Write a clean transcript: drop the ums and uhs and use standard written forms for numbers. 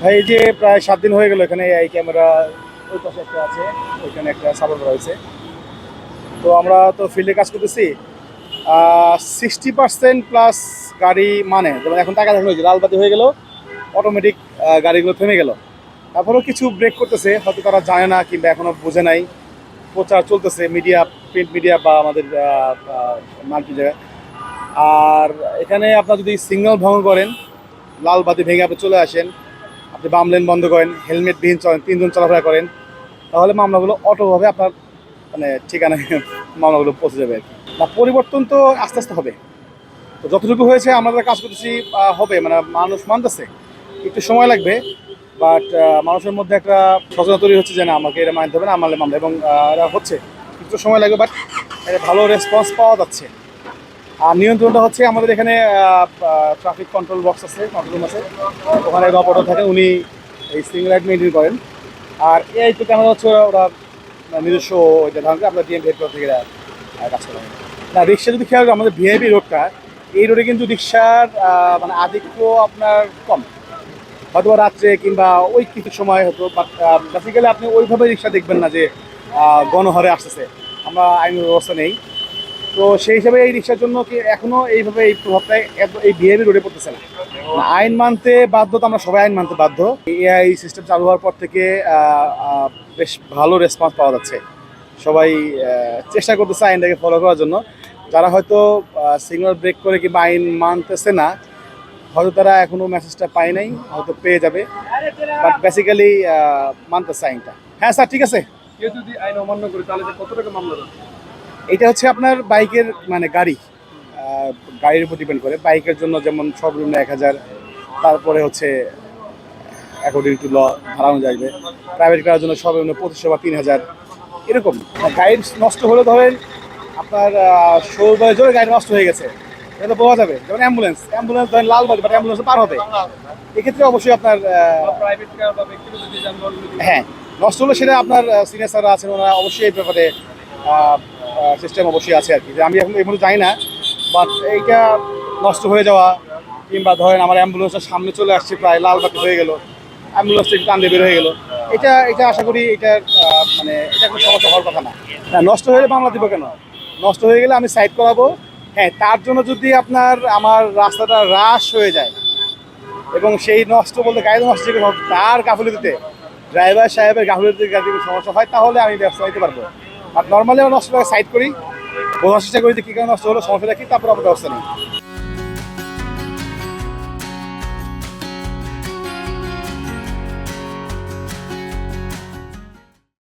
ভাই এই যে প্রায় 7 দিন হয়ে গেল এখানে এই ক্যামেরা ওই পাশে একটা আছে, ওইখানে একটা সাপোর্ট করা হয়েছে। তো আমরা তো ফিল্ডে কাজ করতেছি, 60% প্লাস গাড়ি, মানে যেমন এখন টাকা দেখানো হয়েছে, লালবাতি হয়ে গেল, অটোমেটিক গাড়িগুলো থেমে গেল। তারপরেও কিছু ব্রেক করতেছে, হয়তো তারা জানে না কিংবা এখনো বোঝে নাই। প্রচার চলতেছে মিডিয়া, প্রিন্ট মিডিয়া বা আমাদের মাল্টি জায়গায়। আর এখানে আপনার যদি সিগন্যাল ভঙ্গ করেন, লাল বাতি ভেঙে আপনি চলে আসেন, আপনি বাম লেন বন্ধ করেন, হেলমেট বিহীন চলেন, 3 জন চলাফেরা করেন, তাহলে মামলাগুলো অটোভাবে আপনার মানে ঠিকানায় মামলাগুলো পৌঁছে যাবে আর কি। না, পরিবর্তন তো আস্তে আস্তে হবে। তো যতটুকু হয়েছে আমরা কাজ করতেছি, হবে, মানে মানুষ মানতেছে, একটু সময় লাগবে। বাট মানুষের মধ্যে একটা সচেতনতা তৈরি হচ্ছে যে না, আমাকে এটা মানতে হবে না, মানলে মানবে, এবং এটা হচ্ছে, একটু সময় লাগবে, বাট এটা ভালো রেসপন্স পাওয়া যাচ্ছে। আর নিয়ন্ত্রণটা হচ্ছে আমাদের এখানে ট্রাফিক কন্ট্রোল বক্স আছে, কন্ট্রোল রুম আছে, ওখানে অপারেটর থাকেন, উনি এই সিগন্যাল লাইট মেনটেন করেন। আর এই তো ক্যামেরা হচ্ছে ওরা নিজস্ব ওইটা ধারণ করে, আপনার ডিএম হেডকোয়ার্টার থেকে এরা কাজ করা হয়। না, রিক্সা যদি খেয়াল করেন, আমাদের ভিআইপি রোডটা, এই রোডে কিন্তু রিক্সার মানে আধিক্য আপনার কম। হয়তো রাত্রে কিংবা ওই কিছু সময় হতো, বাট বেসিক্যালি আপনি ওইভাবে রিক্সা দেখবেন না যে গণহারে আসতেছে। আমরা আইন ব্যবস্থা নেই, তো সেই হিসাবে এই রিক্সার জন্য কি এখনো এইভাবে এই প্রভাবটা এই বিহেভি রোডে পড়তেছে না। আইন মানতে বাধ্য, তো আমরা সবাই আইন মানতে বাধ্য। এআই সিস্টেম চালু হওয়ার পর থেকে বেশ ভালো রেসপন্স পাওয়া যাচ্ছে। সবাই চেষ্টা করতেছে আইনটাকে ফলো করার জন্য। যারা হয়তো সিগন্যাল ব্রেক করে কিংবা আইন মানতেছে না, হয়তো তারা এখনো মেসেজটা পায় নাই, হয়তো পেয়ে যাবে, বাট বেসিক্যালি মানতেছে আইনটা। হ্যাঁ স্যার, ঠিক আছে। কেউ যদি আইন অমান্য করে তাহলে কত টাকা মামলা দেবে? এটা হচ্ছে আপনার বাইকের মানে গাড়ি, গাড়ির উপর ডিপেন্ড করে। বাইকের জন্য যেমন সর্বনিম্ন 1000, তারপরে হচ্ছে অ্যাকর্ডিং টু ল ধারানো যাবে। প্রাইভেট কারের জন্য সর্বনিম্ন 2500 বা 3000, এরকম। গাড়ি নষ্ট হলে ধরেন আপনার 16 জোরে গাড়ি নষ্ট হয়ে গেছে, এটা তো পাওয়া যাবে। যেমন অ্যাম্বুলেন্স, অ্যাম্বুলেন্স ধরেন লালবাতি, বাট অ্যাম্বুলেন্স পার হবে, এক্ষেত্রে অবশ্যই আপনার প্রাইভেট কার বা ব্যক্তিগত যে যানবাহনগুলো হ্যাঁ, নষ্ট হলে সেটা আপনার সিনিয়র স্যাররা আছেন, ওনারা অবশ্যই এই ব্যাপারে সিস্টেম অবশ্যই আছে আর কি। যে আমি এখন এই মুহূর্তে জানি না, বাট এইটা নষ্ট হয়ে যাওয়া কিংবা ধরেন আমার অ্যাম্বুলেন্সের সামনে চলে আসছে, প্রায় লাল বাতি হয়ে গেল, অ্যাম্বুলেন্সটা একটু টান দিয়ে বের হয়ে গেল, এটা এটা আশা করি এটার মানে এটা কোনো সমস্যা হওয়ার কথা না। না, নষ্ট হয়ে গেলে মামলা দিব কেন? নষ্ট হয়ে গেলে আমি সাইড করাবো। হ্যাঁ, তার জন্য যদি আপনার আমার রাস্তাটা হ্রাস হয়ে যায়, এবং সেই নষ্ট বলতে গাড়ি নষ্ট যেগুলো তার গাফিলতিতে, ড্রাইভার সাহেবের গাফিলতিতে গাড়ি সমস্যা হয়, তাহলে আমি ব্যবসা নিতে পারবো। আর নর্মালি আমরা নষ্ট সাইড করি, বোঝার চেষ্টা করি যে কী কারণে নষ্ট হলো, সমস্যাটা কি, তারপর আমরা ব্যবস্থা নিই।